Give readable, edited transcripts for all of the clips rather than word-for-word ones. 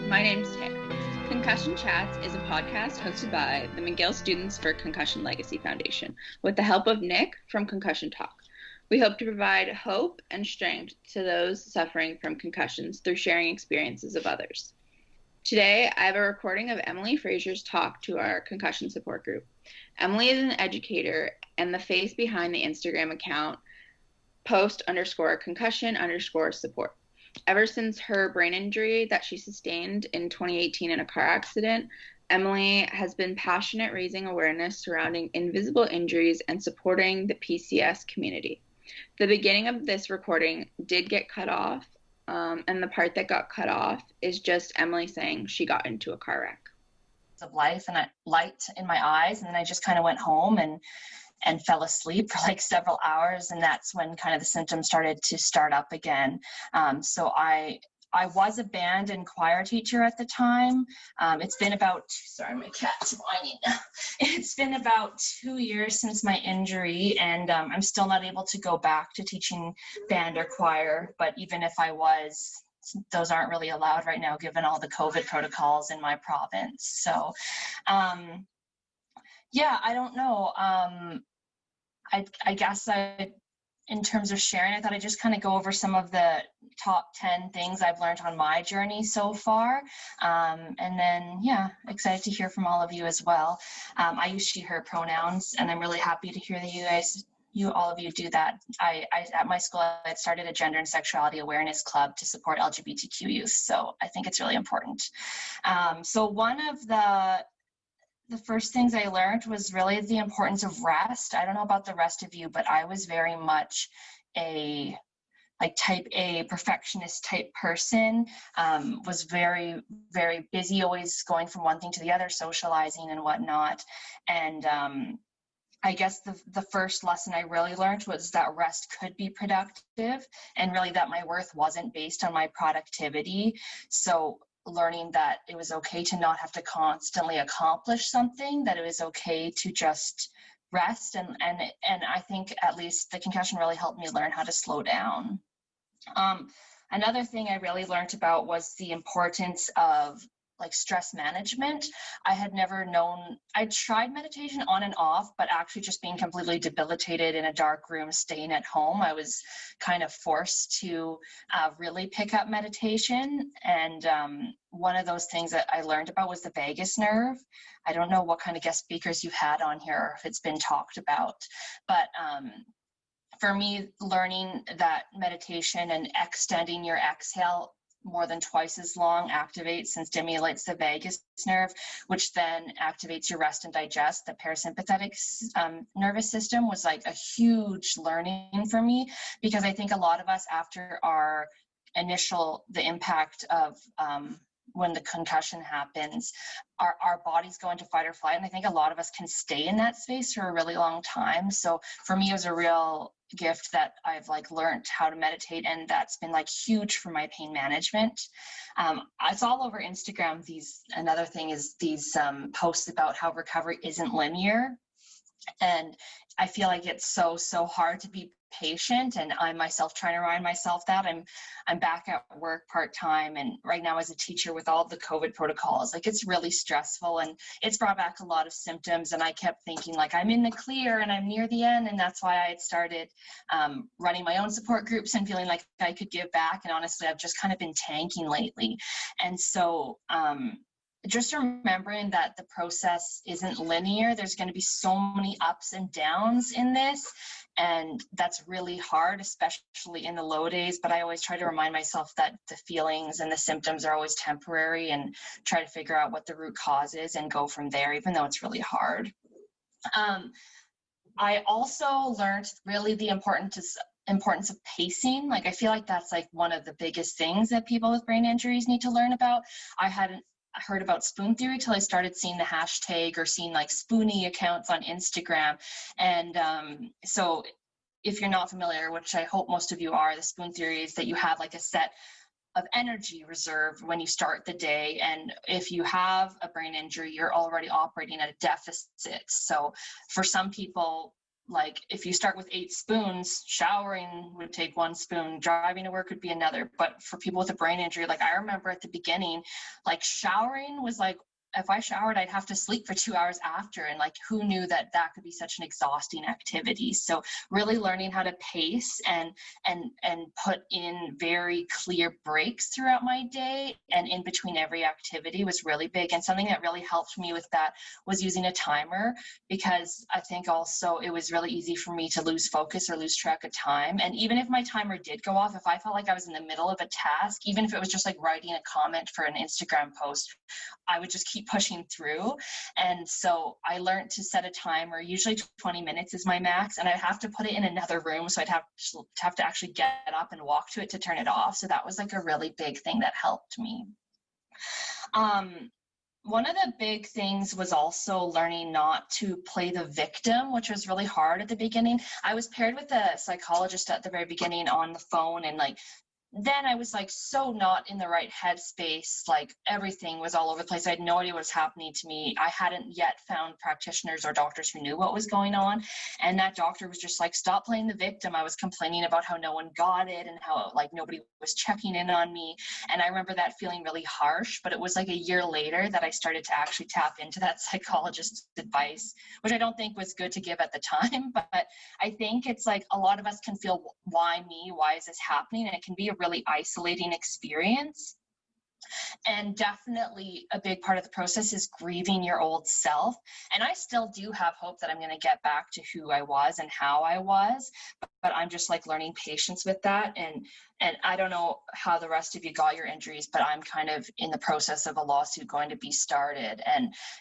My name's Tay. Concussion Chats is a podcast hosted by the McGill Students for Concussion Legacy Foundation with the help of Nick from Concussion Talk. We hope to provide hope and strength to those suffering from concussions through sharing experiences of others. Today, I have a recording of Emily Fraser's talk to our concussion support group. Emily is an educator and the face behind the Instagram account post_concussion_support. Ever since her brain injury that she sustained in 2018 in a car accident, Emily has been passionate raising awareness surrounding invisible injuries and supporting the PCS community. The beginning of this recording did get cut off, and the part that got cut off is just Emily saying she got into a car wreck. Of life and light in my eyes, and then I just kind of went home and fell asleep for like several hours, and that's when kind of the symptoms started to start up again. So I was a band and choir teacher at the time. It's been about, sorry, my cat's whining. It's been about 2 years since my injury, and I'm still not able to go back to teaching band or choir, but even if I was, those aren't really allowed right now given all the COVID protocols in my province. So yeah, I don't know. I guess in terms of sharing, I thought I'd just kind of go over some of the top 10 things I've learned on my journey so far. And then, yeah, excited to hear from all of you as well. I use she, her pronouns, and I'm really happy to hear that all of you do that. I at my school, I had started a gender and sexuality awareness club to support LGBTQ youth. So I think it's really important. So one of the first things I learned was really the importance of rest. I don't know about the rest of you, but I was very much a type A perfectionist type person, was very, very busy, always going from one thing to the other, socializing and whatnot. And I guess the first lesson I really learned was that rest could be productive, and really that my worth wasn't based on my productivity. So learning that it was okay to not have to constantly accomplish something, that it was okay to just rest. And I think at least the concussion really helped me learn how to slow down. Another thing I really learned about was the importance of stress management. I had never known, I tried meditation on and off, but actually just being completely debilitated in a dark room, staying at home, I was kind of forced to really pick up meditation. And one of those things that I learned about was the vagus nerve. I don't know what kind of guest speakers you've had on here, or if it's been talked about, but for me, learning that meditation and extending your exhale more than twice as long activates and stimulates the vagus nerve, which then activates your rest and digest, the parasympathetic nervous system, was like a huge learning for me, because I think a lot of us, after the impact of when the concussion happens, our bodies go into fight or flight, and I think a lot of us can stay in that space for a really long time. So for me, it was a real gift that I've learned how to meditate, and that's been huge for my pain management. It's all over Instagram. Another thing is these posts about how recovery isn't linear, and I feel like it's so hard to be patient, and I myself trying to remind myself that I'm back at work part-time, and right now as a teacher with all the COVID protocols, it's really stressful, and it's brought back a lot of symptoms. And I kept thinking I'm in the clear and I'm near the end, and that's why I had started running my own support groups and feeling like I could give back. And honestly, I've just kind of been tanking lately. And so just remembering that the process isn't linear, there's going to be so many ups and downs in this, and that's really hard, especially in the low days. But I always try to remind myself that the feelings and the symptoms are always temporary, and try to figure out what the root cause is and go from there, even though it's really hard. I also learned really the importance of pacing. I feel like that's one of the biggest things that people with brain injuries need to learn about. I hadn't heard about spoon theory till I started seeing the hashtag, or seeing spoonie accounts on Instagram. And so if you're not familiar, which I hope most of you are, the spoon theory is that you have a set of energy reserve when you start the day, and if you have a brain injury, you're already operating at a deficit. So for some people, like if you start with 8 spoons, showering would take 1 spoon, driving to work would be another. But for people with a brain injury, like I remember at the beginning, like showering was like, if I showered, I'd have to sleep for 2 hours after. And like, who knew that that could be such an exhausting activity? So really learning how to pace and put in very clear breaks throughout my day and in between every activity was really big. And something that really helped me with that was using a timer, because I think also it was really easy for me to lose focus or lose track of time. And even if my timer did go off, if I felt like I was in the middle of a task, even if it was just like writing a comment for an Instagram post, I would just keep pushing through. And so I learned to set a timer. Usually 20 minutes is my max, and I'd have to put it in another room, so I'd have to actually get up and walk to it to turn it off. So that was like a really big thing that helped me. One of the big things was also learning not to play the victim, which was really hard at the beginning. I was paired with a psychologist at the very beginning on the phone, and like then I was like so not in the right headspace. Like everything was all over the place. I had no idea what was happening to me. I hadn't yet found practitioners or doctors who knew what was going on. And that doctor was just like, stop playing the victim. I was complaining about how no one got it and how like nobody was checking in on me. And I remember that feeling really harsh, but it was like a year later that I started to actually tap into that psychologist's advice, which I don't think was good to give at the time. But I think it's like a lot of us can feel, why me? Why is this happening? And it can be a really isolating experience. And definitely a big part of the process is grieving your old self. And I still do have hope that I'm going to get back to who I was and how I was, but I'm just like learning patience with that. And I don't know how the rest of you got your injuries, but I'm kind of in the process of a lawsuit going to be started.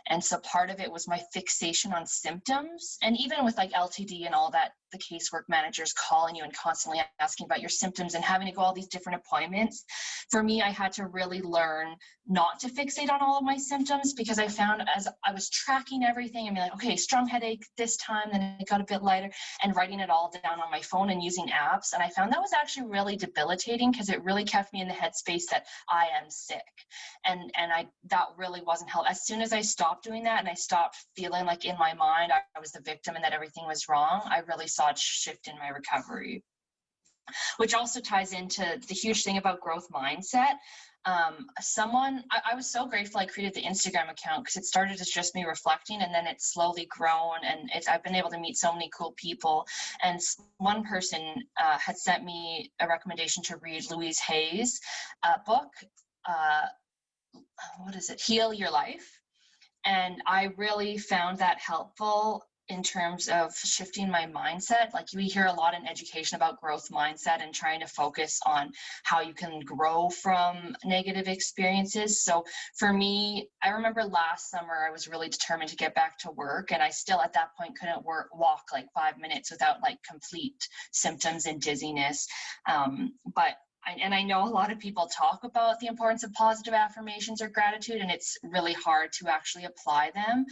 And so part of it was my fixation on symptoms. And even with like LTD and all that, the casework managers calling you and constantly asking about your symptoms and having to go all these different appointments. For me, I had to really learn not to fixate on all of my symptoms, because I found as I was tracking everything and be like, okay, strong headache this time, then it got a bit lighter, and writing it all down on my phone and using apps. And I found that was actually really debilitating, because it really kept me in the headspace that I am sick. And that really wasn't helpful. As soon as I stopped doing that and I stopped feeling like in my mind I was the victim and that everything was wrong, I really saw a shift in my recovery. Which also ties into the huge thing about growth mindset. I was so grateful I created the Instagram account, because it started as just me reflecting, and then it's slowly grown, and I've been able to meet so many cool people. And one person had sent me a recommendation to read Louise Hay's book, what is it? Heal Your Life. And I really found that helpful in terms of shifting my mindset. Like we hear a lot in education about growth mindset and trying to focus on how you can grow from negative experiences. So for me, I remember last summer, I was really determined to get back to work. And I still at that point couldn't walk like 5 minutes without like complete symptoms and dizziness. And I know a lot of people talk about the importance of positive affirmations or gratitude, and it's really hard to actually apply them.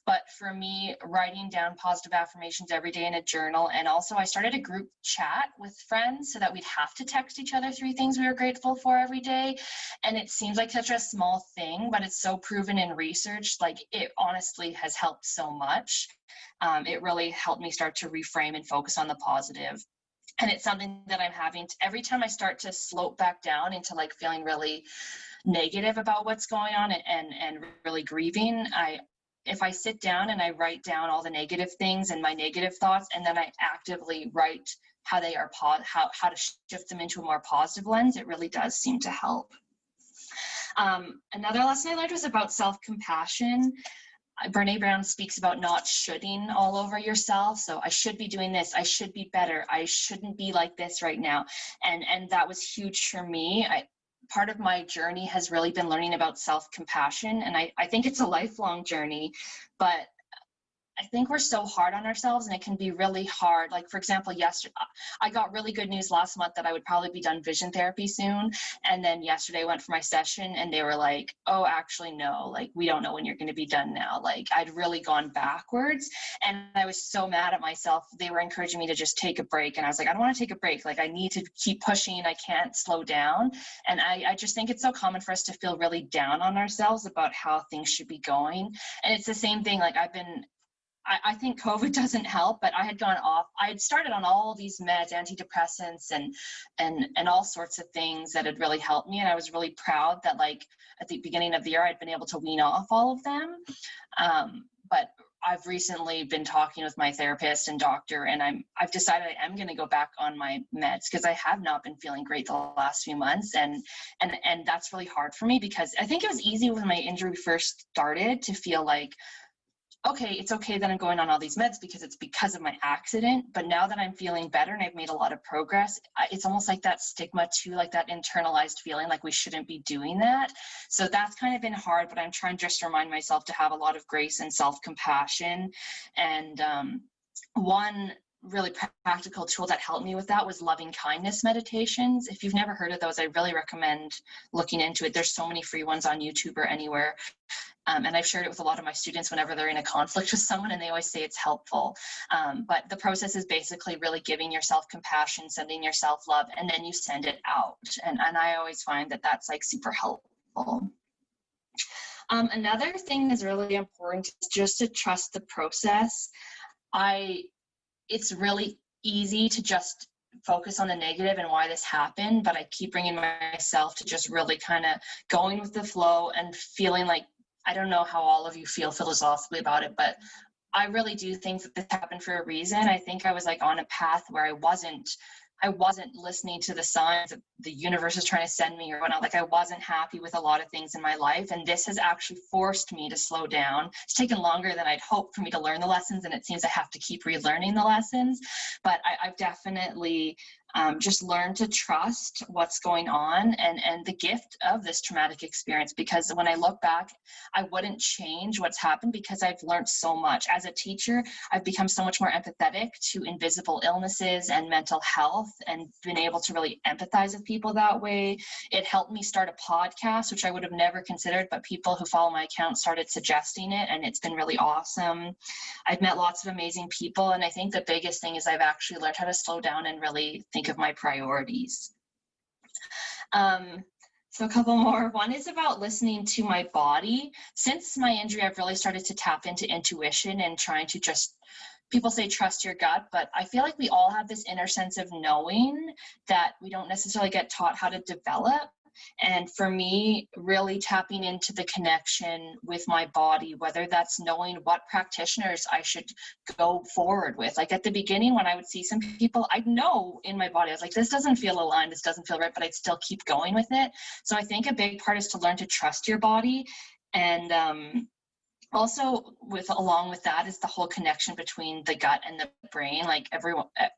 But for me, writing down positive affirmations every day in a journal, and also I started a group chat with friends so that we'd have to text each other 3 things we were grateful for every day. And it seems like such a small thing, but it's so proven in research. Like it honestly has helped so much. It really helped me start to reframe and focus on the positive. And it's something that I'm having every time I start to slope back down into like feeling really negative about what's going on and really grieving. If I sit down and I write down all the negative things and my negative thoughts, and then I actively write how they are, how to shift them into a more positive lens, it really does seem to help. Another lesson I learned was about self-compassion. Brene Brown speaks about not shoulding all over yourself. So I should be doing this. I should be better. I shouldn't be like this right now. And that was huge for me. Part of my journey has really been learning about self-compassion. And I think it's a lifelong journey, but I think we're so hard on ourselves, and it can be really hard. Like, for example, yesterday, I got really good news last month that I would probably be done vision therapy soon. And then yesterday I went for my session and they were like, oh, actually, no, like, we don't know when you're going to be done now. Like, I'd really gone backwards, and I was so mad at myself. They were encouraging me to just take a break. And I was like, I don't want to take a break. Like, I need to keep pushing. I can't slow down. And I just think it's so common for us to feel really down on ourselves about how things should be going. And it's the same thing. Like, I've been I think COVID doesn't help, but I had started on all these meds, antidepressants and all sorts of things that had really helped me. And I was really proud that like at the beginning of the year, I'd been able to wean off all of them. But I've recently been talking with my therapist and doctor, and I've decided I am going to go back on my meds because I have not been feeling great the last few months. And that's really hard for me because I think it was easy when my injury first started to feel like, okay, it's okay that I'm going on all these meds because it's because of my accident. But now that I'm feeling better and I've made a lot of progress, it's almost like that stigma too, like that internalized feeling like we shouldn't be doing that. So that's kind of been hard, but I'm trying just to remind myself to have a lot of grace and self-compassion. And one really practical tool that helped me with that was loving kindness meditations. If you've never heard of those, I really recommend looking into it. There's so many free ones on YouTube or anywhere. And I've shared it with a lot of my students whenever they're in a conflict with someone, and they always say it's helpful. But the process is basically really giving yourself compassion, sending yourself love, and then you send it out. And I always find that that's like super helpful. Another thing that's really important is just to trust the process. It's really easy to just focus on the negative and why this happened, but I keep bringing myself to just really kind of going with the flow and feeling like, I don't know how all of you feel philosophically about it, but I really do think that this happened for a reason. I think I was like on a path where I wasn't listening to the signs that the universe is trying to send me or whatnot. Like I wasn't happy with a lot of things in my life. And this has actually forced me to slow down. It's taken longer than I'd hoped for me to learn the lessons. And it seems I have to keep relearning the lessons. But I've definitely just learned to trust what's going on and the gift of this traumatic experience, because when I look back, I wouldn't change what's happened because I've learned so much. As a teacher, I've become so much more empathetic to invisible illnesses and mental health and been able to really empathize with people that way. It helped me start a podcast, which I would have never considered, but people who follow my account started suggesting it, and it's been really awesome. I've met lots of amazing people, and I think the biggest thing is I've actually learned how to slow down and really think of my priorities. So a couple more. One is about listening to my body. Since my injury, I've really started to tap into intuition and trying to just, people say trust your gut, but I feel like we all have this inner sense of knowing that we don't necessarily get taught how to develop. And for me, really tapping into the connection with my body, whether that's knowing what practitioners I should go forward with. Like at the beginning, when I would see some people, I'd know in my body, I was like, this doesn't feel aligned, this doesn't feel right, but I'd still keep going with it. So I think a big part is to learn to trust your body. And also along with that is the whole connection between the gut and the brain. Like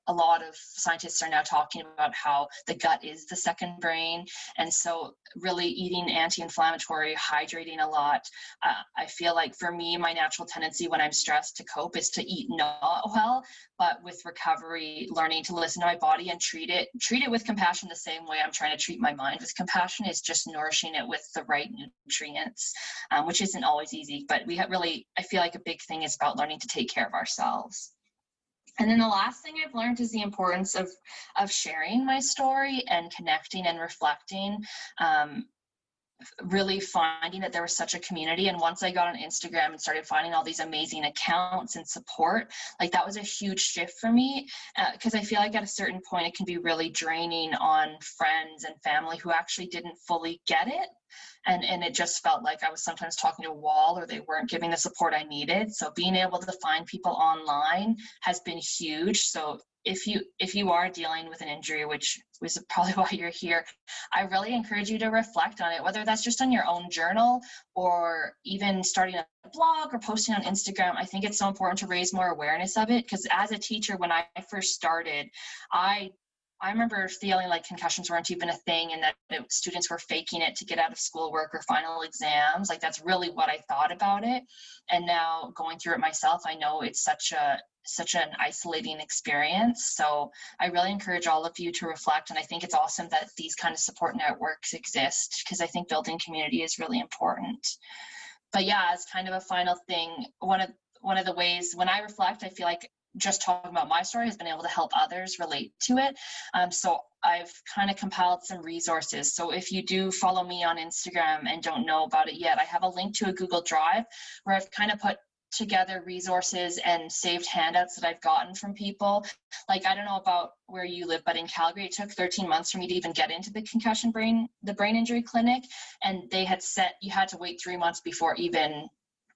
a lot of scientists are now talking about how the gut is the second brain. And so really eating anti-inflammatory, hydrating a lot. I feel like for me, my natural tendency when I'm stressed to cope is to eat not well, but with recovery, learning to listen to my body and treat it with compassion the same way I'm trying to treat my mind with compassion, is just nourishing it with the right nutrients, which isn't always easy, but I feel like a big thing is about learning to take care of ourselves. And then the last thing I've learned is the importance of sharing my story and connecting and reflecting. Really finding that there was such a community. And once I got on Instagram and started finding all these amazing accounts and support, like that was a huge shift for me, because I feel like at a certain point it can be really draining on friends and family who actually didn't fully get it. And it just felt like I was sometimes talking to a wall, or they weren't giving the support I needed. So being able to find people online has been huge. So if you are dealing with an injury, which was probably why you're here, I really encourage you to reflect on it, whether that's just on your own journal or even starting a blog or posting on Instagram. I think it's so important to raise more awareness of it, because as a teacher, when I first started, I remember feeling like concussions weren't even a thing, and that students were faking it to get out of schoolwork or final exams. Like that's really what I thought about it. And now going through it myself, I know it's such an isolating experience. So I really encourage all of you to reflect. And I think it's awesome that these kind of support networks exist, because I think building community is really important. But yeah, as kind of a final thing, one of the ways when I reflect, I feel like just talking about my story has been able to help others relate to it. So I've kind of compiled some resources. So if you do follow me on Instagram and don't know about it yet, I have a link to a Google Drive where I've kind of put together resources and saved handouts that I've gotten from people. Like, I don't know about where you live, but in Calgary, it took 13 months for me to even get into the the brain injury clinic. And they had you had to wait 3 months before even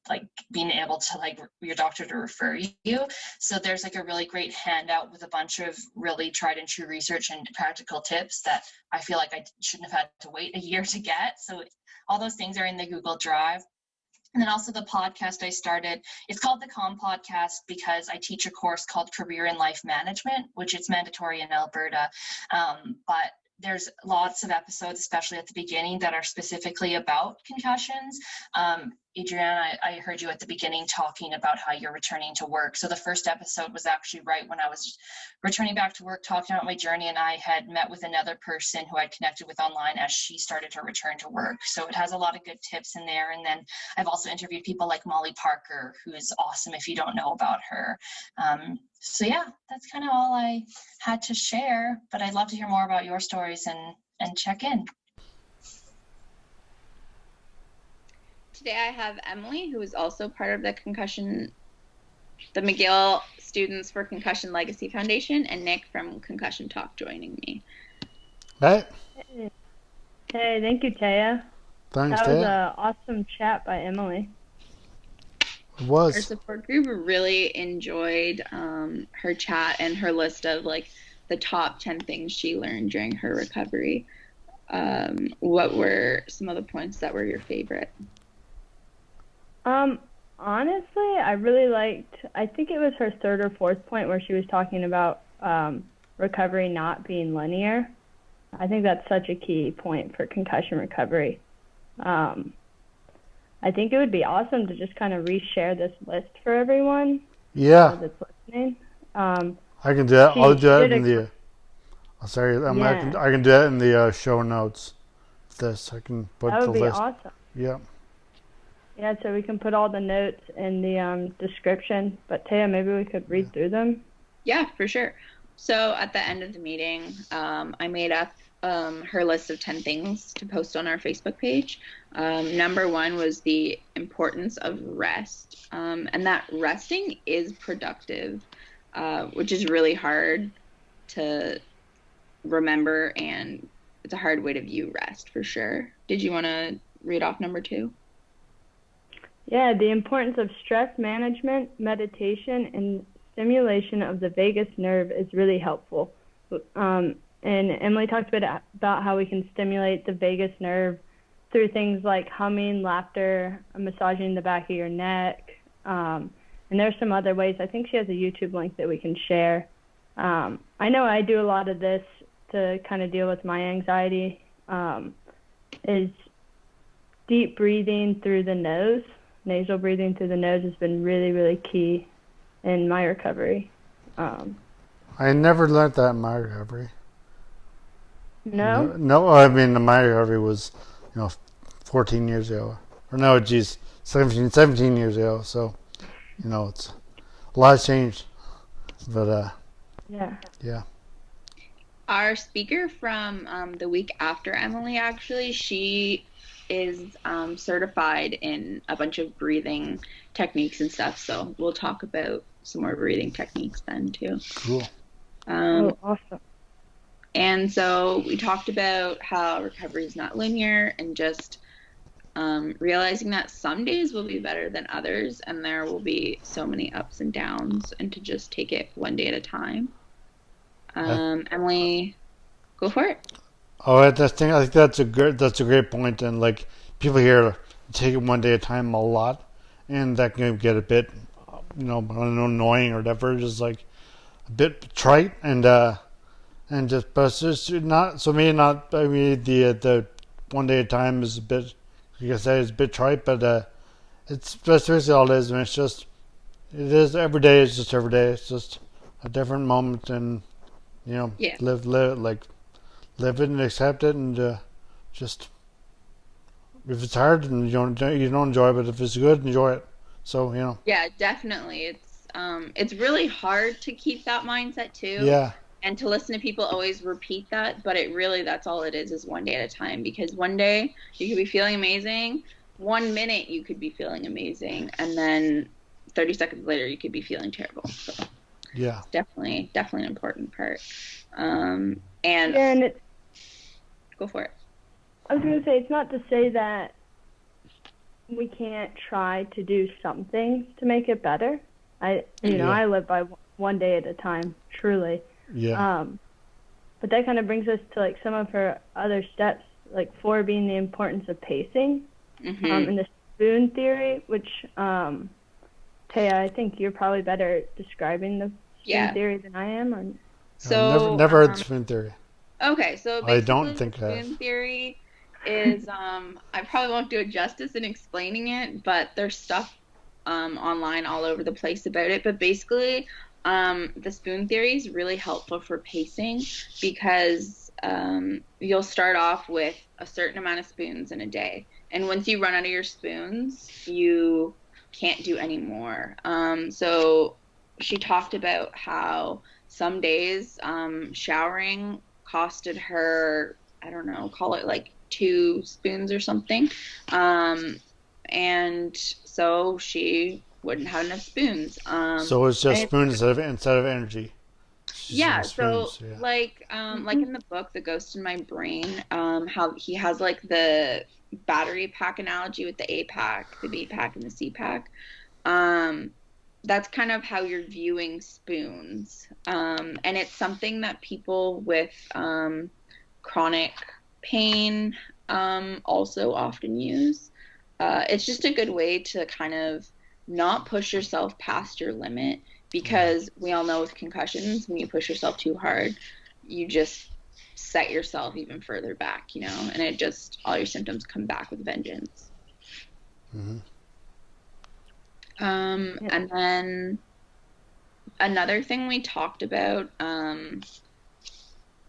like being able to like your doctor to refer you. So there's like a really great handout with a bunch of really tried and true research and practical tips that I feel like I shouldn't have had to wait a year to get. So all those things are in the Google Drive. And then also the podcast I started, it's called the Podcast because I teach a course called Career and Life Management, which is mandatory in Alberta. But there's lots of episodes, especially at the beginning, that are specifically about concussions. Adrienne, I heard you at the beginning talking about how you're returning to work. So the first episode was actually right when I was returning back to work, talking about my journey, and I had met with another person who I'd connected with online as she started her return to work. So it has a lot of good tips in there. And then I've also interviewed people like Molly Parker, who is awesome if you don't know about her. So yeah, that's kind of all I had to share, but I'd love to hear more about your stories and check in. Today I have Emily, who is also part of the McGill Students for Concussion Legacy Foundation, and Nick from Concussion Talk joining me. Hey. Hey, thank you, Taya. Thanks, That Taya. was an awesome chat by Emily. It was. Our support group really enjoyed her chat and her list of like the top 10 things she learned during her recovery. What were some of the points that were your favorite? Honestly, I really liked, I think it was her third or fourth point where she was talking about recovery not being linear. I think that's such a key point for concussion recovery. I think it would be awesome to just kind of reshare this list for everyone. Yeah. That's listening. I can do that. I'll do that in the. Sorry, Yeah. I can do that in the show notes. This I can put That the would be list. awesome. Yeah. Yeah, so we can put all the notes in the description. But Taya, maybe we could read through them. Yeah, for sure. So at the end of the meeting, I made up her list of 10 things to post on our Facebook page. Number 1 was the importance of rest, and that resting is productive, which is really hard to remember, and it's a hard way to view rest for sure. Did you want to read off number 2? Yeah, the importance of stress management, meditation, and stimulation of the vagus nerve is really helpful. And Emily talked a bit about how we can stimulate the vagus nerve through things like humming, laughter, massaging the back of your neck. And there's some other ways. I think she has a YouTube link that we can share. I know I do a lot of this to kind of deal with my anxiety, is deep breathing through the nose. Nasal breathing through the nose has been really, really key in my recovery. I never learned that in my recovery. No? No, I mean my recovery was, 14 years ago. Or no, geez, 17 years ago. So, it's a lot has changed. But yeah. Our speaker from the week after Emily, actually, she is certified in a bunch of breathing techniques and stuff. So we'll talk about some more breathing techniques then too. Cool. Awesome. And so we talked about how recovery is not linear, and just realizing that some days will be better than others, and there will be so many ups and downs, and to just take it one day at a time. Emily, go for it. Oh, I think that's a great point, and like people here take it one day at a time a lot, and that can get a bit, annoying or whatever. Just like a bit trite, and just but it's just not. So maybe not. I mean, the one day at a time is a bit, like I said, it's a bit trite, but it's basically all it is. And it is every day. It's just every day. It's just a different moment, and live it and accept it, and just if it's hard and you don't enjoy it, but if it's good, enjoy it. So Yeah, definitely. It's really hard to keep that mindset too. Yeah. And to listen to people always repeat that, but that's all it is one day at a time. Because one day you could be feeling amazing, 1 minute you could be feeling amazing, and then 30 seconds later you could be feeling terrible. So Yeah. it's definitely an important part. And it's, go for it. I was going to say, it's not to say that we can't try to do something to make it better. I live by one day at a time, truly. Yeah. But that kind of brings us to like some of her other steps, like 4 being the importance of pacing, and the spoon theory, which Taya, I think you're probably better at describing the spoon theory than I am. So never heard spoon theory. Okay, so basically I don't think spoon theory is I probably won't do it justice in explaining it, but there's stuff online all over the place about it. But basically, the spoon theory is really helpful for pacing because you'll start off with a certain amount of spoons in a day, and once you run out of your spoons, you can't do any more. So she talked about how some days showering costed her, I don't know, call it like 2 spoons or something. And so she wouldn't have enough spoons. So it's just spoons instead of energy. Yeah, spoons, so like in the book The Ghost in My Brain, how he has like the battery pack analogy with the A pack, the B pack, and the C pack. That's kind of how you're viewing spoons. And it's something that people with chronic pain also often use. It's just a good way to kind of not push yourself past your limit, because we all know with concussions, when you push yourself too hard, you just set yourself even further back, and it just, all your symptoms come back with vengeance. And then another thing we talked about,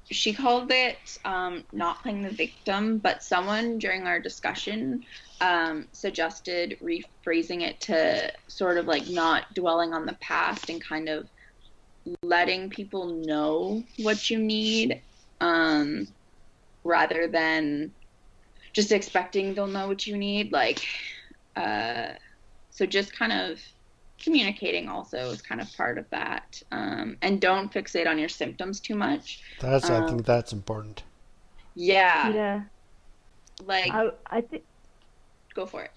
she called it not playing the victim, but someone during our discussion suggested rephrasing it to sort of like not dwelling on the past and kind of letting people know what you need, rather than just expecting they'll know what you need. So just kind of communicating also is kind of part of that. And don't fixate on your symptoms too much. I think that's important. Yeah. Like, I think. Go for it.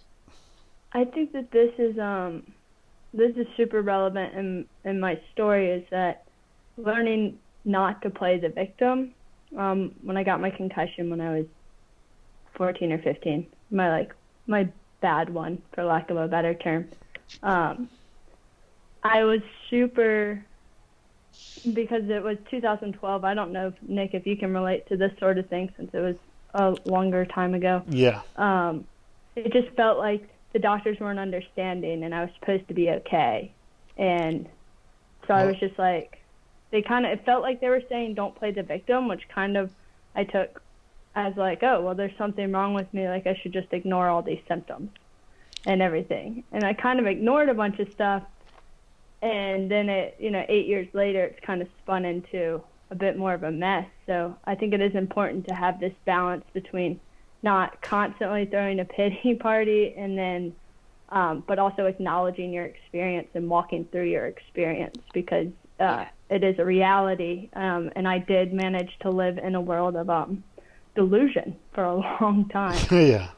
I think that this is super relevant in my story, is that learning not to play the victim. When I got my concussion when I was 14 or 15, my bad one, for lack of a better term. I was super, because it was 2012. I don't know, Nick, if you can relate to this sort of thing, since it was a longer time ago. Yeah. It just felt like the doctors weren't understanding, and I was supposed to be okay. And so I was just like, it felt like they were saying don't play the victim, which kind of I took as like, oh, well, there's something wrong with me, like I should just ignore all these symptoms and everything. And I kind of ignored a bunch of stuff, and then 8 years later, it's kind of spun into a bit more of a mess. So I think it is important to have this balance between not constantly throwing a pity party, and then but also acknowledging your experience and walking through your experience, because it is a reality, and I did manage to live in a world of delusion for a long time. Yeah.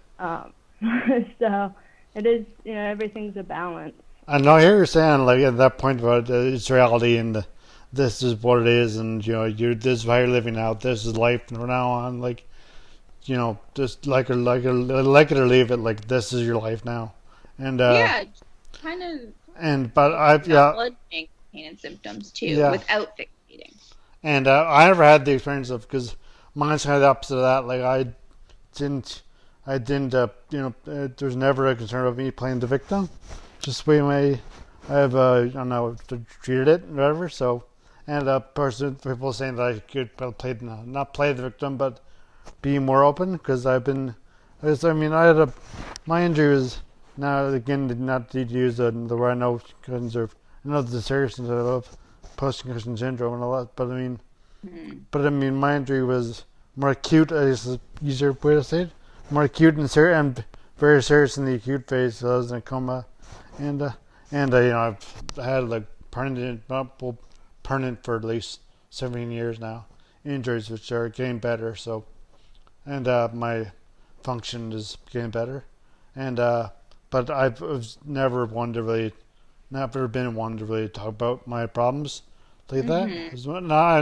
So it is, everything's a balance. I know, I hear you saying, like, at that point about it's reality, and this is what it is, and this is how you're living out. This is life from now on. Like, just like it or leave it. Like, this is your life now, and kind of. And but acknowledging pain and symptoms too, without fixating. And I never had the experience of, because mine's kind of the opposite of that. Like, I didn't. There's never a concern of me playing the victim. Just the way I've treated it, whatever. So, and people saying that I could not play the victim, but be more open, because my injury was, now again, not to use the word I know, because I know the seriousness of post-concussion syndrome and all that, but my injury was more acute, I guess is the easier way to say it, more acute and very serious in the acute phase. So I was in a coma, and And I've had like permanent for at least 17 years now. Injuries which are getting better. So and my function is getting better. And but I've never been one to really talk about my problems like that.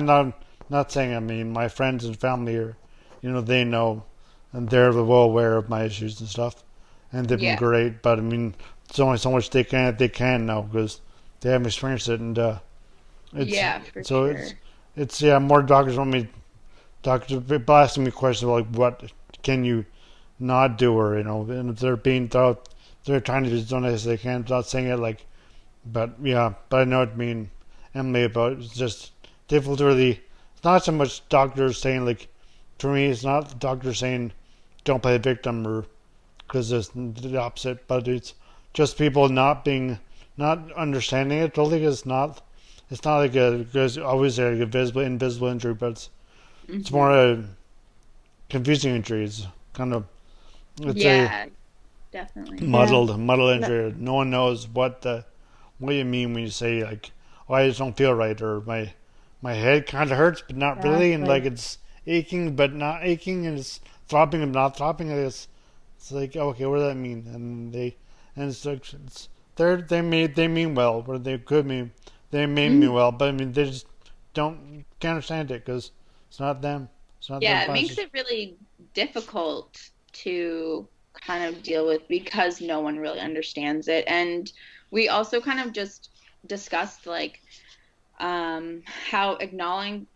I'm not saying. I mean, my friends and family are, they know, and they're well aware of my issues and stuff, and they've been Yeah. great. But I mean, there's only so much they can know because they haven't experienced it, and it's Yeah, for so sure. it's yeah. More doctors asking me questions like what can you not do, or and if they're trying to do as nice as they can. I'm not saying it like, but yeah, but I know what you mean, Emily, about it's just difficult to really. It's not so much doctors saying like, for me, it's not the doctor saying don't play the victim or because it's the opposite, but it's just people not understanding it totally. 'Cause it's not like because always like a invisible injury, but it's more Hmm. a confusing injury. It's kind of it's a Yeah, definitely. Yeah. muddled No, injury. No one knows what you mean when you say like, "Oh, I just don't feel right," or my head kind of hurts, but not really, and like exactly. it's aching but not aching, and it's throbbing but not throbbing. It's like okay, what does that mean? And it's like they mean well, or they could mean they mean Mhm. well, but I mean they just can't understand it because it's not them. It's not their Yeah, it makes process. it really difficult to kind of deal with because no one really understands it. And we also kind of just discussed like how acknowledging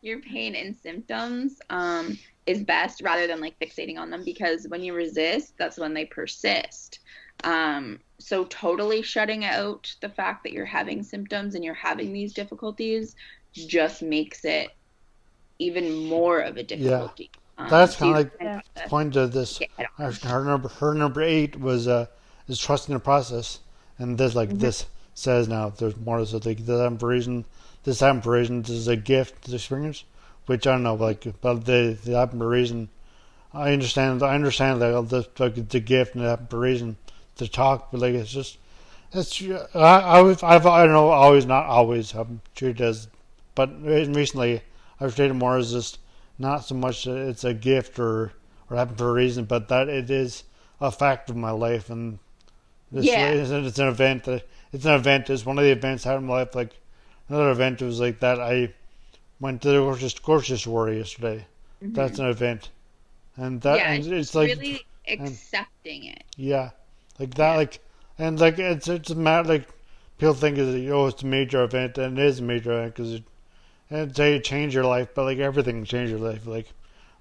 your pain and symptoms is best rather than like fixating on them because when you resist, that's when they persist. So totally shutting out the fact that you're having symptoms and you're having these difficulties just makes it even more of a Yeah, difficulty. that's So kind of you like kind Yeah. of have to point to this. get head on. Her number 8 was is trusting the process, and Mhm. this says now there's more. So like this happened for a reason. This is a gift, this experience, which I don't know, like, but the happened for a reason. I understand that this like it's a gift and it happened for a reason to talk, but like it's just it's I don't know always not always I'm treated as, but recently I've treated more as just not so much that it's a gift or happened for a reason, but that it is a fact of my life, and this Yeah. it's an event that it's an event. It's one of the events I had in my life. Like another event was like that. I went to the grocery store yesterday. That's Hmm. an event, Yeah, and it's it's just like really and accepting it. yeah, like that, Yeah. and like it's a matter like people think is it's a major event, and it is a major event because and today changed your life, but like everything changed your life. Like,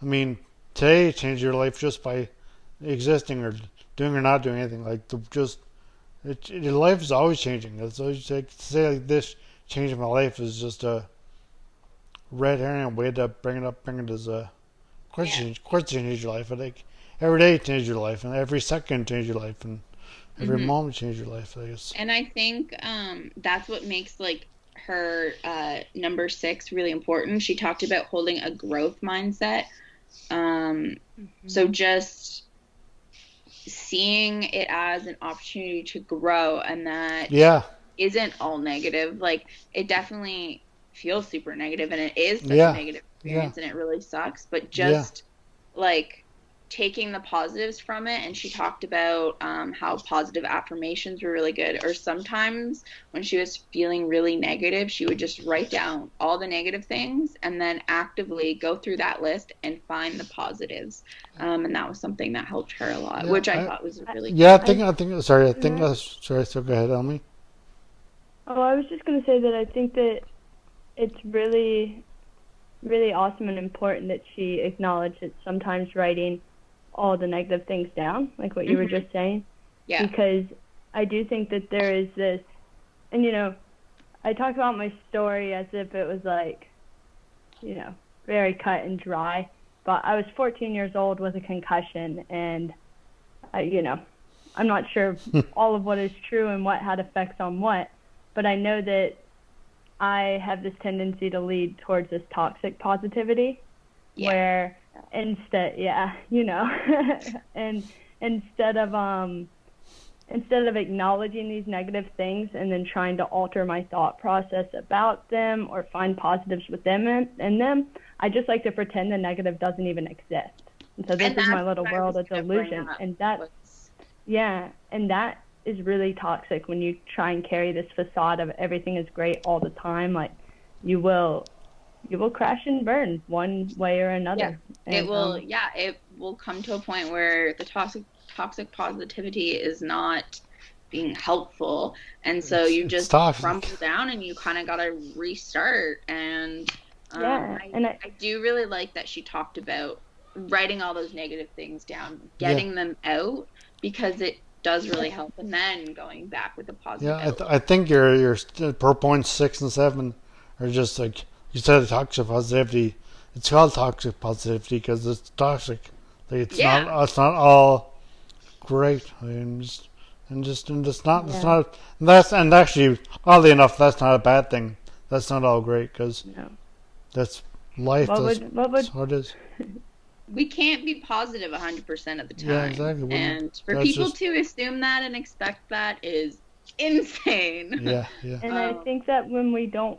I mean, today changed your life just by existing or doing or not doing anything. Like your life is always changing. It's always like to say like this changed my life is just a red herring, a way to bring it as a Yeah. question change your life. I think every day change your life, and every second change your life, and every Hmm. moment change your life. I guess. And I think that's what makes like her number 6 really important. She talked about holding a growth mindset. Um, so Hmm. just seeing it as an opportunity to grow and that Yeah, isn't all negative. Like it definitely feels super negative and it is such a yeah, negative yeah, experience and it really sucks, but yeah, just like taking the positives from it. And she talked about how positive affirmations were really good. Or sometimes when she was feeling really negative, she would just write down all the negative things and then actively go through that list and find the positives. And that was something that helped her a lot, yeah. which I thought was really Yeah, cool. I think. Sorry, I think. I, Sorry. So go ahead, Elmi. oh, I was just gonna say that I think that it's really, really awesome and important that she acknowledged that sometimes writing all the negative things down, like what you were Hmm. just saying, Yeah. because I do think that there is this, and I talk about my story as if it was like, you know, very cut and dry, but I was 14 years old with a concussion, and I, I'm not sure all of what is true and what had effects on what, but I know that I have this tendency to lead towards this toxic positivity Yeah. where instead, yeah, and instead of instead of acknowledging these negative things and then trying to alter my thought process about them or find positives with them in them, I just like to pretend the negative doesn't even exist. And so this is my little world of delusion. And that, yeah, and that is really toxic when you try and carry this facade of everything is great all the time. Like you will crash and burn one way or another. Yeah. And, it will come to a point where the toxic positivity is not being helpful, and so you just crumble down and you kind of gotta restart. And I do really like that she talked about writing all those negative things down, getting them out, because it does really help, and then going back with the positive. I think your per point 6 and 7 are just like you said, toxic positivity. It's called toxic positivity because it's toxic. Like it's not all great. I mean, and actually, oddly enough, that's not a bad thing. That's not all great because that's life. That's how it is. We can't be positive 100% of the time. Yeah, exactly. And for people to assume that and expect that is insane. Yeah. And I think that when we don't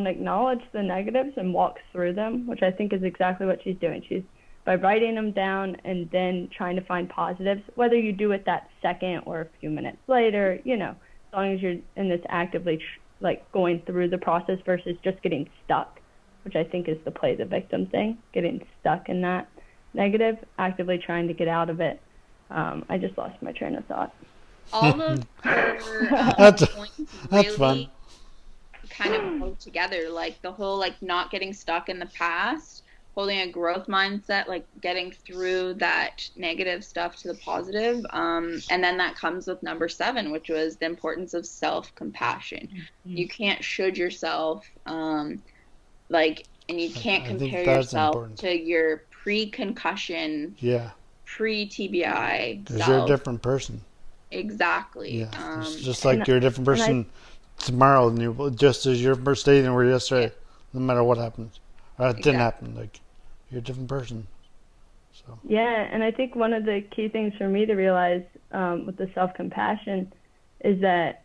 acknowledge the negatives and walk through them, which I think is exactly what she's doing. She's by writing them down and then trying to find positives, whether you do it that second or a few minutes later, as long as you're in this actively going through the process versus just getting stuck, which I think is the play the victim thing, getting stuck in that negative, actively trying to get out of it. I just lost my train of thought. All of her points really fun. Kind of go together, like the whole not getting stuck in the past, holding a growth mindset, getting through that negative stuff to the positive, and then that comes with number 7, which was the importance of self-compassion. Mm-hmm. You can't should yourself, and you can't compare yourself to your pre-concussion, pre-TBI because you're a different person. Exactly. Yeah, it's just like you're a different person tomorrow, and you just as your first day than were yesterday, no matter what happens. Or it didn't happen. You're a different person. So. Yeah, and I think one of the key things for me to realize with the self-compassion is that,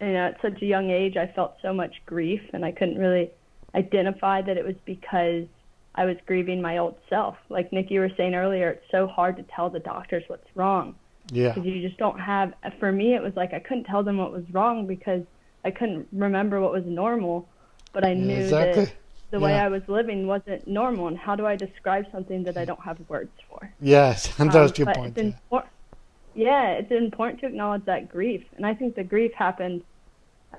at such a young age, I felt so much grief, and I couldn't really identify that it was because I was grieving my old self. Like Nick, you were saying earlier, it's so hard to tell the doctors what's wrong. Yeah. Because you just don't have, for me, it was I couldn't tell them what was wrong because I couldn't remember what was normal, but I knew that the way I was living wasn't normal. And how do I describe something that I don't have words for? Yes, and that's your point. It's important to acknowledge that grief. And I think the grief happened,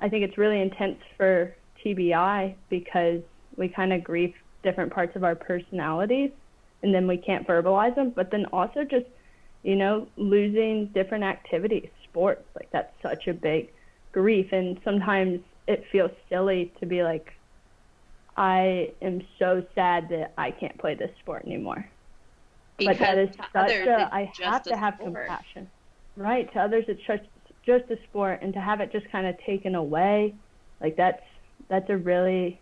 I think it's really intense for TBI because we kind of grieve different parts of our personalities and then we can't verbalize them. But then also just, losing different activities, sports, that's such a big grief. And sometimes it feels silly to be I am so sad that I can't play this sport anymore. Because but that is I have to have compassion. Right. To others, it's just a sport, and to have it just kind of taken away, that's a really,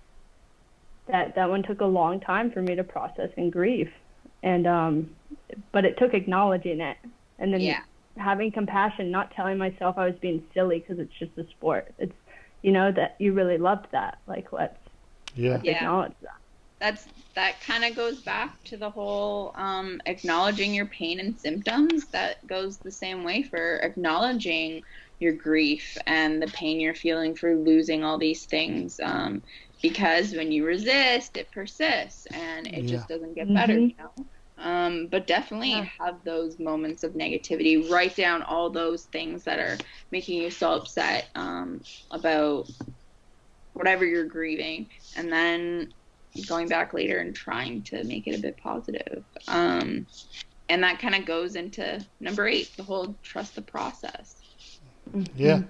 that one took a long time for me to process and grieve. And, but it took acknowledging it and then having compassion, not telling myself I was being silly because it's just a sport. It's, that you really loved that. Let's acknowledge that. That kind of goes back to the whole acknowledging your pain and symptoms. That goes the same way for acknowledging your grief and the pain you're feeling for losing all these things. Because when you resist, it persists and it just doesn't get better, But definitely have those moments of negativity. Write down all those things that are making you so upset about whatever you're grieving, and then going back later and trying to make it a bit positive. And that kind of goes into number 8, the whole trust the process. Yeah.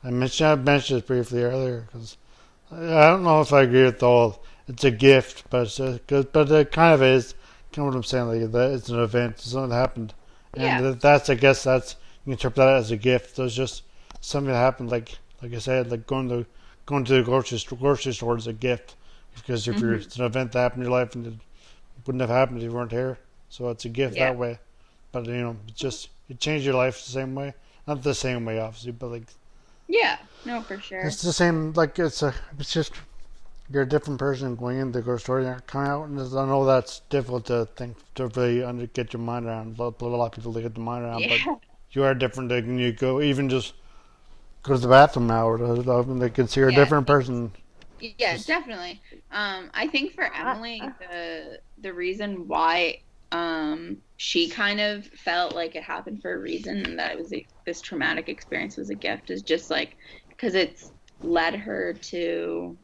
I mentioned this briefly earlier because I don't know if I agree with the whole it's a gift, but it kind of is. You know what I'm saying? It's an event, it's something that happened, and I guess you can interpret that as a gift. So it's just something that happened, like I said, going to the grocery store is a gift because it's an event that happened in your life and it wouldn't have happened if you weren't here. So it's a gift that way. But it's just it changed your life the same way. Not the same way, obviously, but like Yeah, no, for sure. it's the same. Like it's just you're a different person going into the grocery store. You're coming out, and I know that's difficult to think to really get your mind around. A lot of people to get their mind around, but Yeah. you are different when you go even just go to the bathroom now, or they can see you're a Yeah. different person. Yeah, Just- definitely. I think for Emily, the reason why she kind of felt like it happened for a reason and that it was this traumatic experience was a gift is just like because it's led her to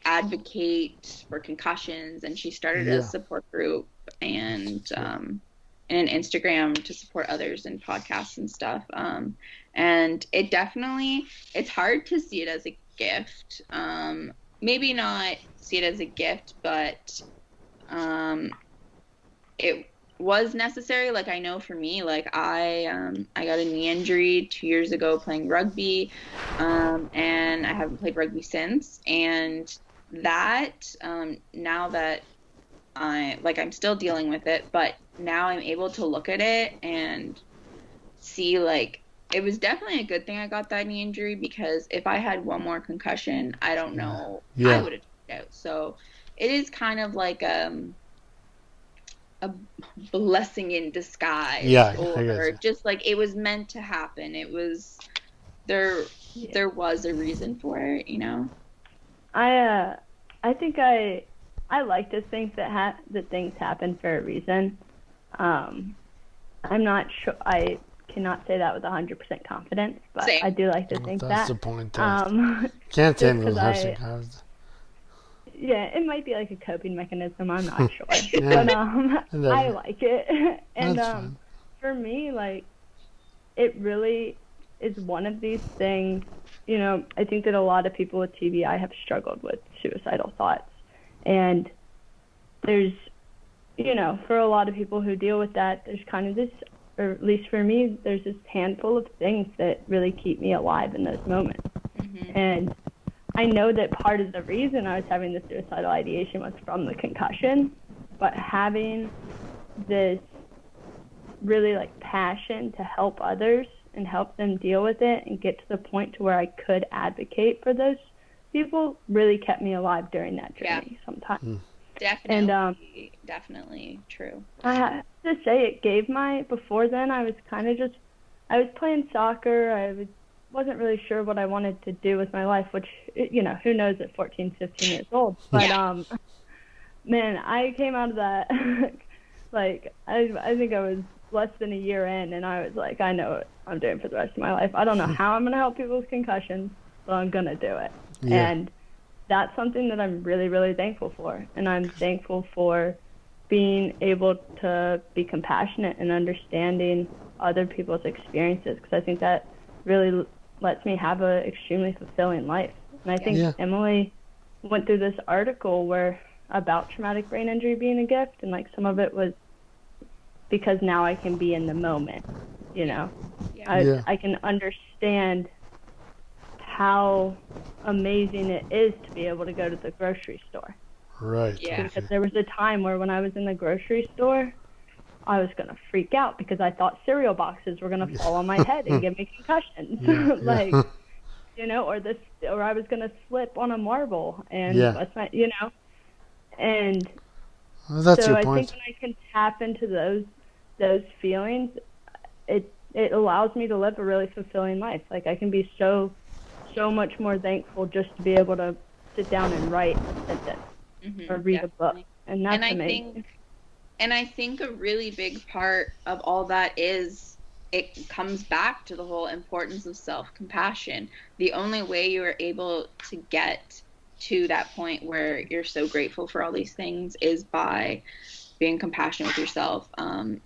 advocate for concussions, and she started a support group and an Instagram to support others and podcasts and stuff. And it definitely, it's hard to see it as a gift. Maybe not see it as a gift, but it was necessary. Like I know for me, like I got a knee injury 2 years ago playing rugby, and I haven't played rugby since. And that now that I'm still dealing with it, but now I'm able to look at it and see like it was definitely a good thing I got that knee injury, because if I had one more concussion, I don't know, I would have checked out. So it is kind of like a blessing in disguise, or just like it was meant to happen. It was there was a reason for it, you know. I think I like to think that things happen for a reason. I'm not sure. I cannot say that with 100% confidence, but Same. I do like to think that's that. the point. Can't say with 100% confidence. Yeah, it might be like a coping mechanism. I'm not sure, but I like it. And for me, like, it really is one of these things. You know, I think that a lot of people with TBI have struggled with suicidal thoughts, and there's, you know, for a lot of people who deal with that, there's kind of this, or at least for me, there's this handful of things that really keep me alive in those moments. Mm-hmm. And I know that part of the reason I was having the suicidal ideation was from the concussion, but having this really like passion to help others and help them deal with it and get to the point to where I could advocate for those people really kept me alive during that journey sometimes. Mm. Definitely, and, definitely true. I have to say, before then, I was kind of I was playing soccer. Wasn't really sure what I wanted to do with my life, which, you know, who knows at 14, 15 years old. But, man, I came out of that, like, I think I was less than a year in, and I was like, I know what I'm doing for the rest of my life. I don't know how I'm going to help people with concussions, but I'm going to do it. Yeah. And that's something that I'm really, really thankful for. And I'm thankful for being able to be compassionate and understanding other people's experiences, because I think that really lets me have an extremely fulfilling life. And I think Emily went through this article about traumatic brain injury being a gift, and like some of it was because now I can be in the moment, you know. I can understand how amazing it is to be able to go to the grocery store. Right. Yeah. Because there was a time where when I was in the grocery store, I was going to freak out because I thought cereal boxes were going to fall on my head and give me concussions. You know, or I was going to slip on a marble and you know. And that's so your I point. think when I can tap into those feelings, it allows me to live a really fulfilling life. Like I can be so much more thankful just to be able to sit down and write a sentence or read a book. And that's amazing. I think a really big part of all that is it comes back to the whole importance of self-compassion. The only way you are able to get to that point where you're so grateful for all these things is by being compassionate with yourself.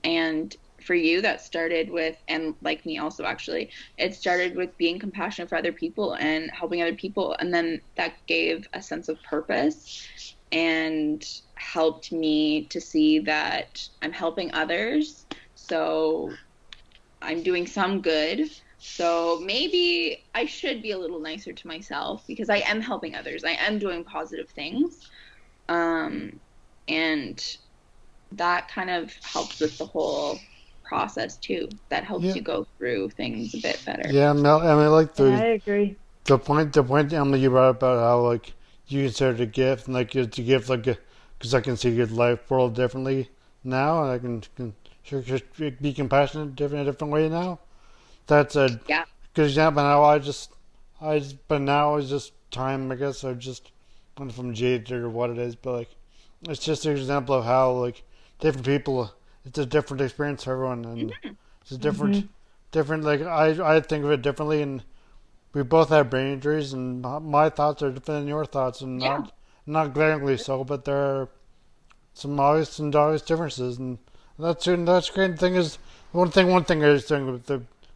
And for you, that started with, and like me also actually, it started with being compassionate for other people and helping other people. And then that gave a sense of purpose and helped me to see that I'm helping others. So I'm doing some good. So maybe I should be a little nicer to myself because I am helping others. I am doing positive things. And that kind of helps with the whole process too that helps Yeah. you go through things a bit better. Yeah, no, I mean, like Yeah, I agree. the point, Emily, you brought up about how like you consider it a gift, and like it's a gift, like because I can see your life world differently now, and I can sure be compassionate in a different way now. That's a Yeah. good example. Now but now it's just time. I guess I just went from jaded or what it is, but like it's just an example of how like different people. It's a different experience for everyone, and it's a different, different. Like I think of it differently, and we both have brain injuries, and my thoughts are different than your thoughts, and Yeah. not glaringly so, but there are some obvious differences, and that's great. The thing is, one thing I just think with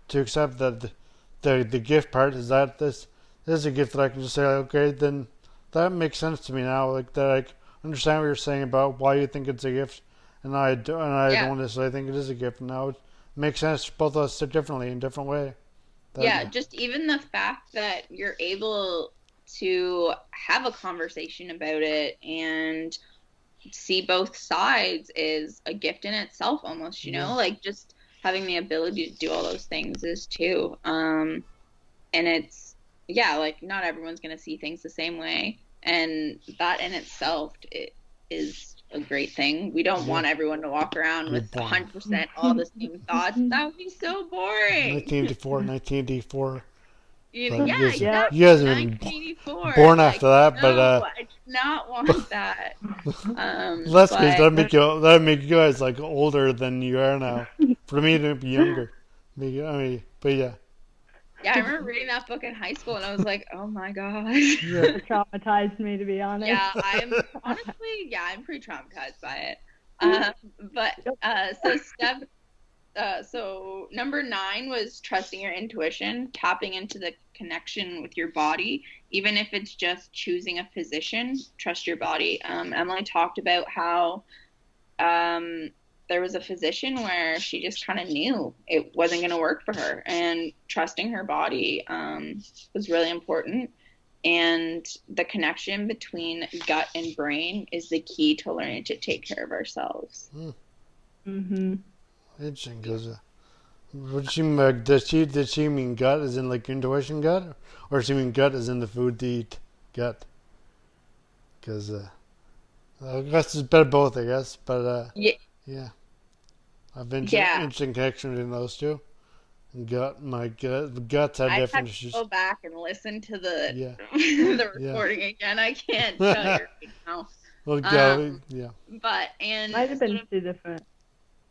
to accept that the gift part is that this is a gift that I can just say, okay, then that makes sense to me now. Like that, I understand what you're saying about why you think it's a gift, and I don't necessarily think it is a gift. Now it makes sense. Both of us sit differently in a different way. Yeah, just even the fact that you're able to have a conversation about it and see both sides is a gift in itself almost, you know, like just having the ability to do all those things is too. And it's, yeah, like not everyone's going to see things the same way. And that in itself is a great thing. We don't want everyone to walk around with 100% all the same thoughts. That would be so boring. 1984. Yeah, exactly. You guys have been 1984. born after that, no, but I do not want that. That'd make you guys like older than you are now. For me to be younger. I mean, but yeah. Yeah, I remember reading that book in high school, and I was like, "Oh my gosh!" It traumatized me, to be honest. Yeah, I'm pretty traumatized by it. So number 9 was trusting your intuition, tapping into the connection with your body, even if it's just choosing a physician. Trust your body. Emily talked about how there was a physician where she just kind of knew it wasn't going to work for her, and trusting her body was really important. And the connection between gut and brain is the key to learning to take care of ourselves. Interesting, because what she mean by, did she mean gut as in like intuition gut, or does she mean gut as in the food to eat gut? Because I guess it's better both, I guess, but yeah, I've been interesting connection between those two. Guts have different issues. I'd have to go back and listen to the the recording again. I can't tell you right now. Well, but might have been too different.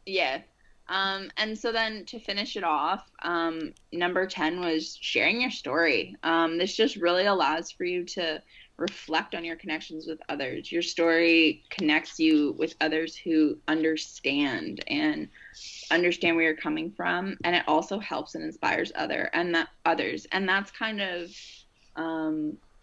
Yeah. And so then to finish it off, number 10 was sharing your story. This just really allows for you to reflect on your connections with others. Your story connects you with others who understand where you're coming from, and it also helps and inspires others. And that's kind of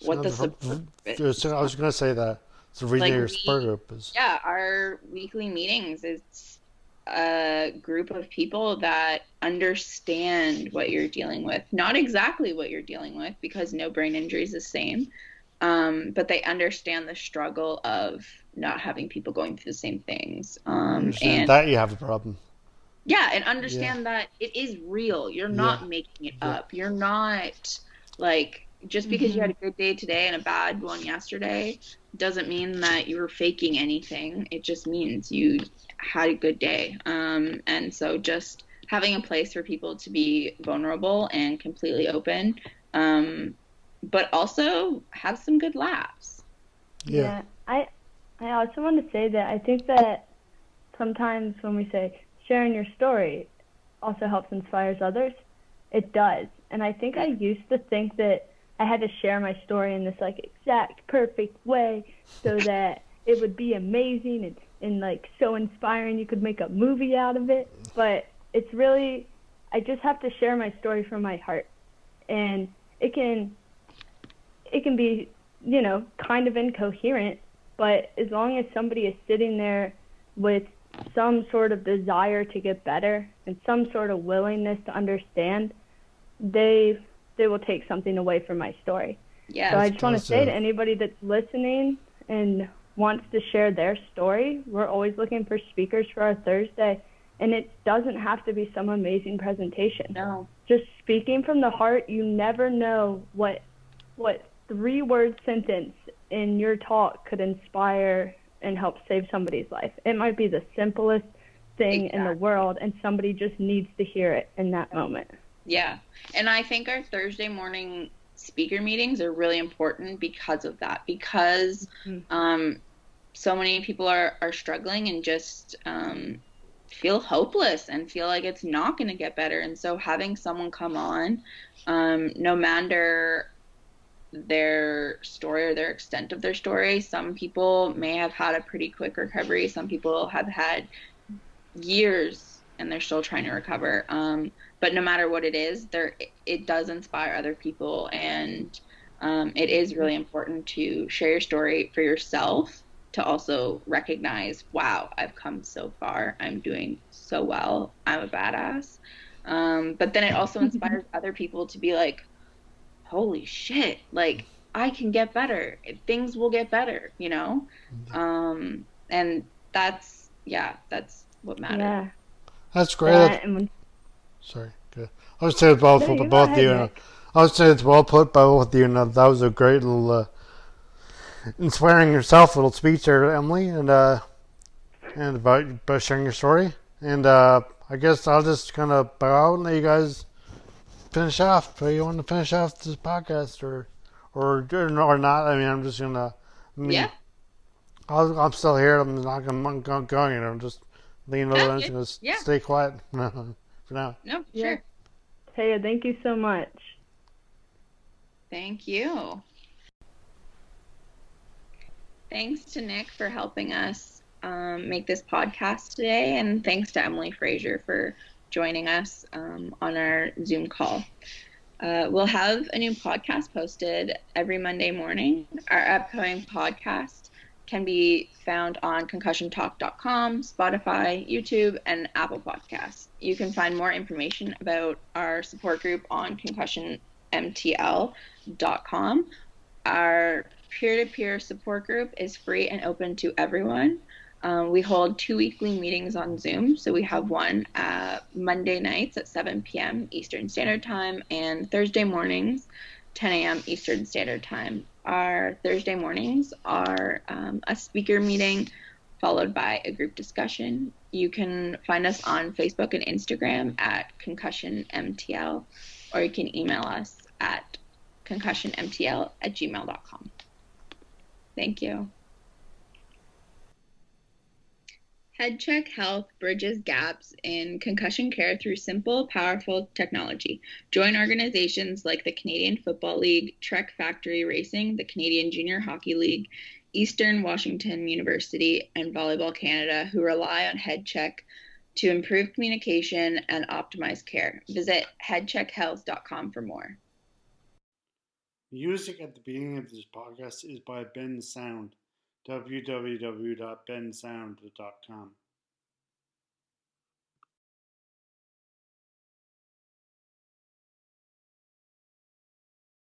what the support is. I was going to say that. So reading your support group is. Yeah, our weekly meetings, it's a group of people that understand what you're dealing with. Not exactly what you're dealing with, because no brain injury is the same. But they understand the struggle of not having people going through the same things. And that you have a problem. Yeah, and understand that it is real. You're not making it up. You're not like, just because you had a good day today and a bad one yesterday doesn't mean that you were faking anything. It just means you had a good day. And so just having a place for people to be vulnerable and completely open, but also have some good laughs. Yeah. I also want to say that I think that sometimes when we say sharing your story also helps inspires others, it does. And I think I used to think that I had to share my story in this like exact perfect way so that it would be amazing and like so inspiring you could make a movie out of it. But it's really, I just have to share my story from my heart. And it can be, you know, kind of incoherent, but as long as somebody is sitting there with some sort of desire to get better and some sort of willingness to understand, they will take something away from my story. Yeah. So I just want to say to anybody that's listening and wants to share their story, we're always looking for speakers for our Thursday And it doesn't have to be some amazing presentation. No. Just speaking from the heart, you never know what 3-word sentence in your talk could inspire and help save somebody's life. It might be the simplest thing in the world, and somebody just needs to hear it in that moment. Yeah. And I think our Thursday morning speaker meetings are really important because of that, because so many people are struggling and just feel hopeless and feel like it's not going to get better. And so having someone come on, no matter their story or their extent of their story, some people may have had a pretty quick recovery. Some people have had years and they're still trying to recover. But no matter what it is, it does inspire other people. And it is really important to share your story for yourself, to also recognize, wow, I've come so far. I'm doing so well. I'm a badass. But then it also inspires other people to be like, holy shit, like I can get better. Things will get better, you know? And that's what matters. Yeah. That's great. Yeah, Sorry. Good. I was saying it's well put by both of you. I was saying it's well put by both of you, and that was a great little inspiring yourself little speech there, Emily, and about sharing your story. And I guess I'll just kind of bow out and let you guys finish off. Do you want to finish off this podcast, or not? I mean, I'm just gonna. Yeah. I'm still here. I'm not going. I'm just leaning over and just stay quiet for now. No, sure. Taya, thank you so much. Thank you. Thanks to Nick for helping us make this podcast today, and thanks to Emily Fraser for joining us on our Zoom call. We'll have a new podcast posted every Monday morning. Our upcoming podcast can be found on concussiontalk.com, Spotify, YouTube, and Apple Podcasts. You can find more information about our support group on concussionmtl.com. Our peer-to-peer support group is free and open to everyone. We hold 2 weekly meetings on Zoom. So we have one Monday nights at 7 p.m. Eastern Standard Time and Thursday mornings, 10 a.m. Eastern Standard Time. Our Thursday mornings are a speaker meeting followed by a group discussion. You can find us on Facebook and Instagram at concussionmtl, or you can email us at concussionmtl@gmail.com. Thank you. HeadCheck Health bridges gaps in concussion care through simple, powerful technology. Join organizations like the Canadian Football League, Trek Factory Racing, the Canadian Junior Hockey League, Eastern Washington University, and Volleyball Canada, who rely on HeadCheck to improve communication and optimize care. Visit headcheckhealth.com for more. Music at the beginning of this podcast is by Ben Sound, www.bensound.com.